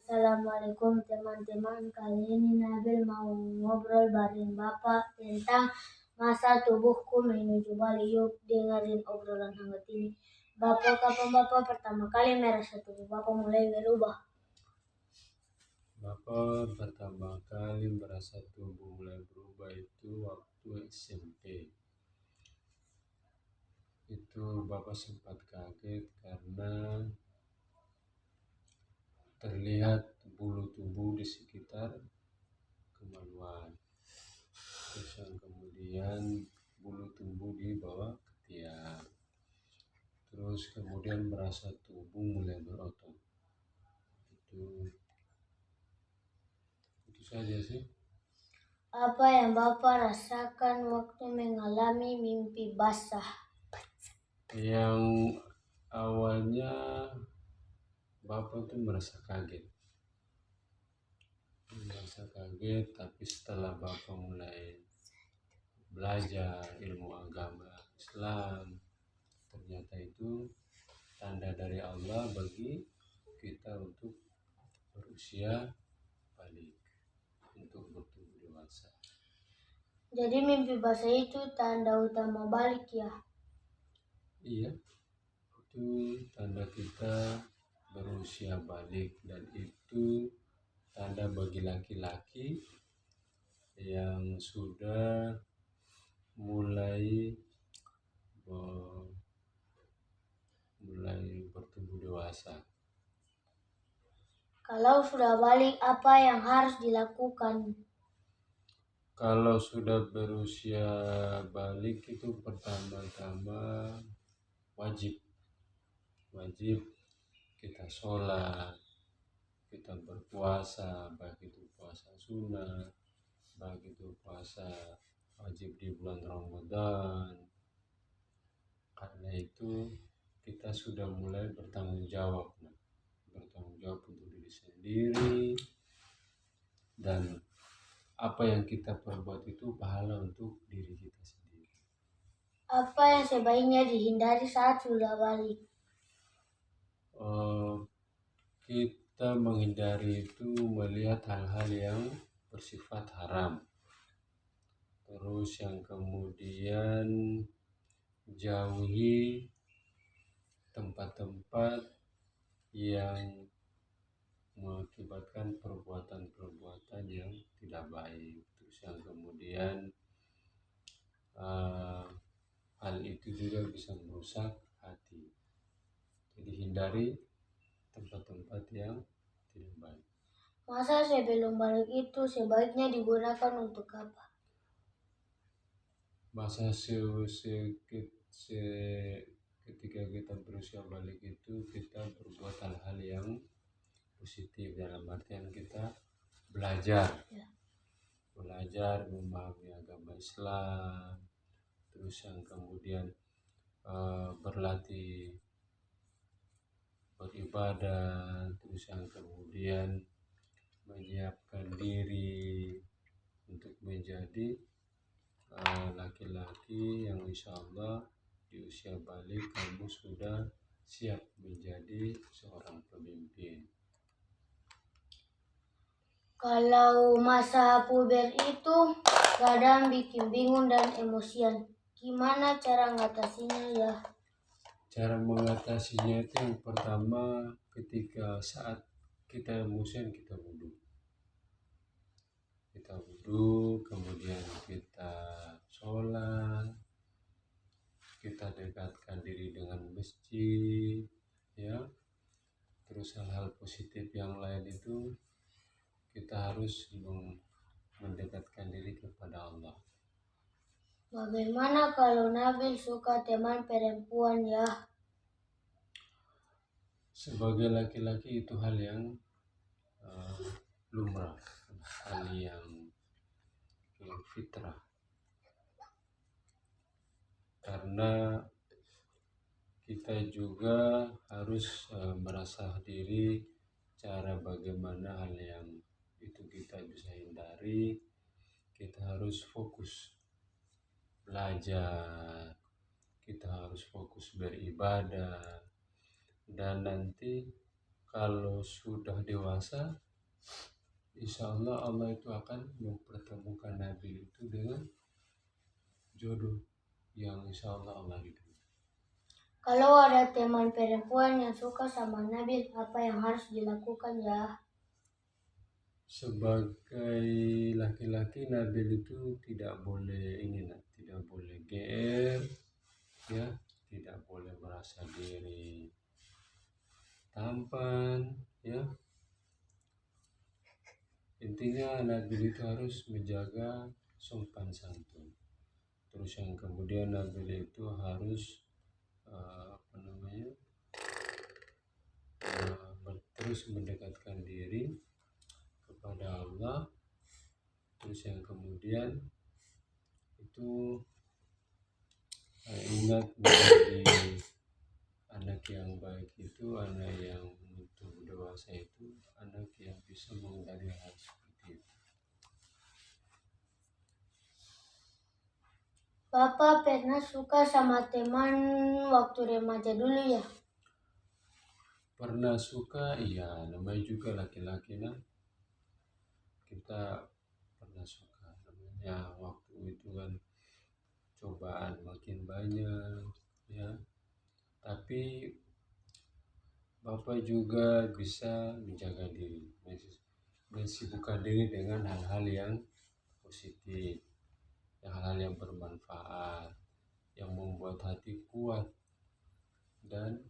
Assalamualaikum teman-teman. Kali ini Nabil mau ngobrol bareng Bapak tentang masa tubuhku menuju Bali. Yuk dengerin obrolan hangat ini. Bapak, kapan Bapak pertama kali merasa tubuh Bapak mulai berubah? Bapak pertama kali merasa tubuh mulai berubah itu waktu SMP. Itu Bapak sempat kaget karena terlihat bulu tubuh di sekitar kemaluan. Terus yang kemudian bulu tubuh di bawah ketiak. Terus kemudian merasa tubuh mulai berotot. Itu saja sih. Apa yang Bapak rasakan waktu mengalami mimpi basah? Yang awalnya Bapak tuh merasa kaget, tapi setelah Bapak mulai belajar ilmu agama Islam, ternyata itu tanda dari Allah bagi kita untuk berusia balik, untuk bertumbuh dewasa. Jadi mimpi basah itu tanda utama balik ya? Iya, itu tanda kita berusia balik, dan itu tanda bagi laki-laki yang sudah mulai bertumbuh dewasa. Kalau sudah balik, apa yang harus dilakukan? Kalau sudah berusia balik itu pertama-tama wajib kita sholat, kita berpuasa, baik itu puasa sunnah, baik itu puasa wajib di bulan Ramadan. Karena itu kita sudah mulai bertanggung jawab untuk diri sendiri, dan apa yang kita perbuat itu pahala untuk diri kita sendiri. Apa yang sebaiknya dihindari saat sudah balik? Kita menghindari itu melihat hal-hal yang bersifat haram. Terus yang kemudian jauhi tempat-tempat yang mengakibatkan perbuatan-perbuatan yang tidak baik. Terus yang kemudian hal itu juga bisa merusak hati. Jadi hindari tempat-tempat yang tidak baik. Masa sebelum balik itu sebaiknya digunakan untuk apa? Masa ketika kita berusia balik itu kita berbuat hal-hal yang positif, dalam artian kita belajar memahami agama Islam, terus yang kemudian berlatih beribadah, terus yang kemudian menyiapkan diri untuk menjadi laki-laki yang insya Allah di usia balik kamu sudah siap menjadi seorang pemimpin. Kalau masa puber itu kadang bikin bingung dan emosian. Gimana cara ngatasinya ya? Cara mengatasinya itu yang pertama, ketika saat kita emosian kita wudhu, kemudian kita sholat, kita dekatkan diri dengan masjid, ya. Terus hal-hal positif yang lain itu kita harus mendekatkan diri kepada Allah. Bagaimana kalau Nabil suka teman perempuan ya? Sebagai laki-laki itu hal yang lumrah, hal yang fitrah. Karena kita juga harus merasa diri cara bagaimana hal yang itu kita bisa hindari. Kita harus fokus belajar, kita harus fokus beribadah, dan nanti kalau sudah dewasa, insya Allah Allah itu akan mempertemukan Nabil itu dengan jodoh yang insya Allah Allah ridhoi. Kalau ada teman perempuan yang suka sama Nabil, apa yang harus dilakukan ya? Sebagai laki-laki, Nabil itu tidak boleh tidak boleh GR, ya, tidak boleh merasa diri tampan, ya. Intinya Nabil itu harus menjaga sopan santun. Terus yang kemudian Nabil itu harus terus mendekatkan diri kepada Allah. Terus yang kemudian itu ingat menjadi anak yang baik itu, anak yang untuk dewasa itu, anak yang bisa menghindari hal seperti itu. Bapak pernah suka sama teman waktu remaja dulu ya? Pernah suka, iya, namanya juga laki-laki nah. Kita pernah suka, namanya waktu itu kan cobaan makin banyak, ya. Tapi Bapak juga bisa menjaga diri, mensibukkan diri dengan hal-hal yang positif, hal-hal yang bermanfaat, yang membuat hati kuat dan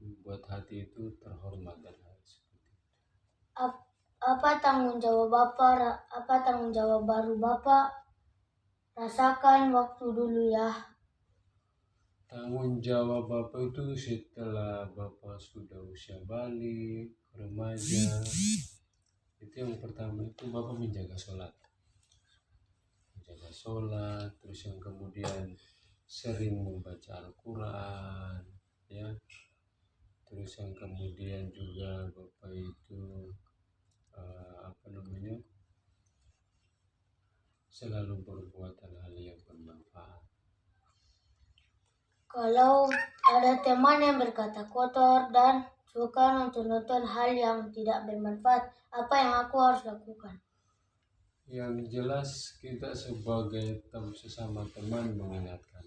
membuat hati itu terhormat dan hal seperti itu. Apa tanggung jawab baru Bapak rasakan waktu dulu ya? Tanggung jawab Bapak itu setelah Bapak sudah usia balik, remaja, itu yang pertama itu Bapak menjaga sholat, terus yang kemudian sering membaca Al-Quran, ya. Terus yang kemudian juga Bapak itu selalu berbuat hal-hal yang bermanfaat. Kalau ada teman yang berkata kotor dan suka nonton hal yang tidak bermanfaat, apa yang aku harus lakukan? Yang jelas kita sebagai sesama teman mengingatkan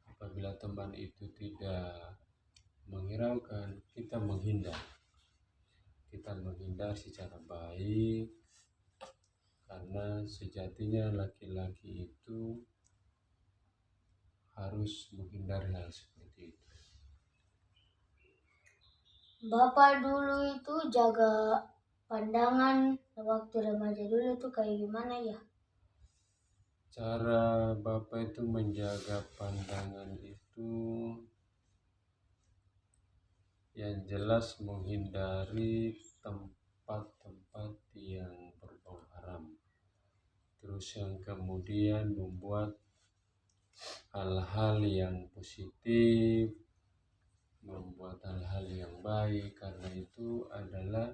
apabila teman itu tidak menghiraukan, kita menghindar secara baik, karena sejatinya laki-laki itu harus menghindari hal seperti itu. Bapak dulu itu jaga pandangan waktu remaja dulu itu kayak gimana ya? Cara Bapak itu menjaga pandangan itu yang jelas menghindari tempat-tempat yang berbau haram. Terus yang kemudian membuat hal-hal yang positif, membuat hal-hal yang baik, karena itu adalah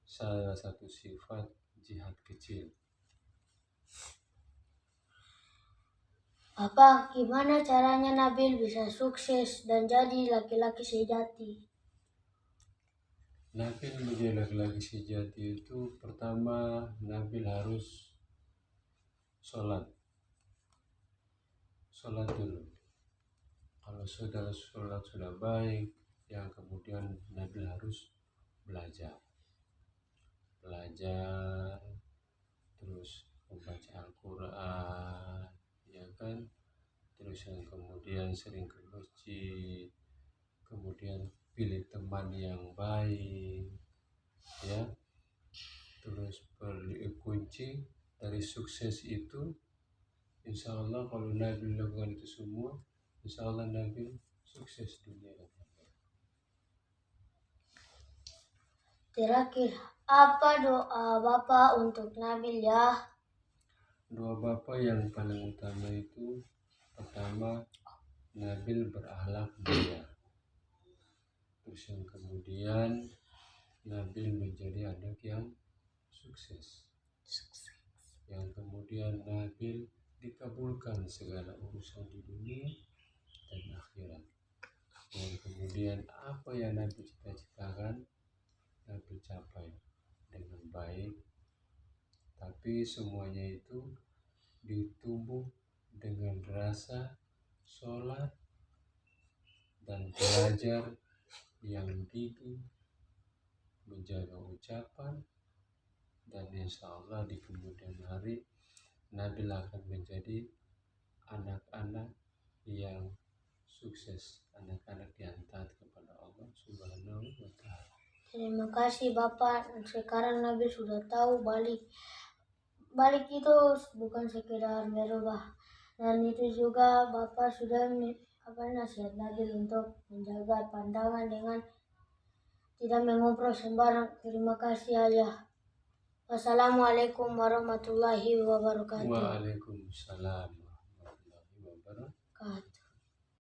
salah satu sifat jihad kecil. Bapak, gimana caranya Nabil bisa sukses dan jadi laki-laki sejati? Nabil menjadi laki-laki sejati itu pertama Nabil harus sholat dulu. Kalau sudah sholat sudah baik, yang kemudian Nabil harus belajar, terus membaca Al-Quran, ya kan. Terus yang kemudian sering ke masjid, kemudian pilih teman yang baik, ya. Terus kunci dari sukses itu, insya Allah kalau Nabil lakukan itu semua, insya Allah Nabil sukses dunia dan akhirat. Terakhir, apa doa Bapak untuk Nabil ya? Doa Bapak yang paling utama itu, pertama Nabil berakhlak mulia. Terus yang kemudian Nabil menjadi anak yang sukses. Yang kemudian Nabil dikabulkan segala urusan di dunia. dan akhirat. Dan kemudian apa yang Nabi cita-citakan, Nabi capai dengan baik. Tapi semuanya itu ditumbuh dengan rasa sholat dan belajar yang gigih, menjaga ucapan, dan insya Allah di kemudian hari Nabi akan menjadi anak-anak yang sukses, anak-anak yang taat kepada Allah Subhanahu wa Ta'ala. Terima kasih Bapak. Sekarang Nabil sudah tahu balik itu bukan sekedar merubah, dan itu juga Bapak sudah nasihat Nabil untuk menjaga pandangan dengan tidak mengobrol sembarang. Terima kasih Ayah. Wassalamualaikum warahmatullahi wabarakatuh. Waalaikumsalam warahmatullahi wabarakatuh.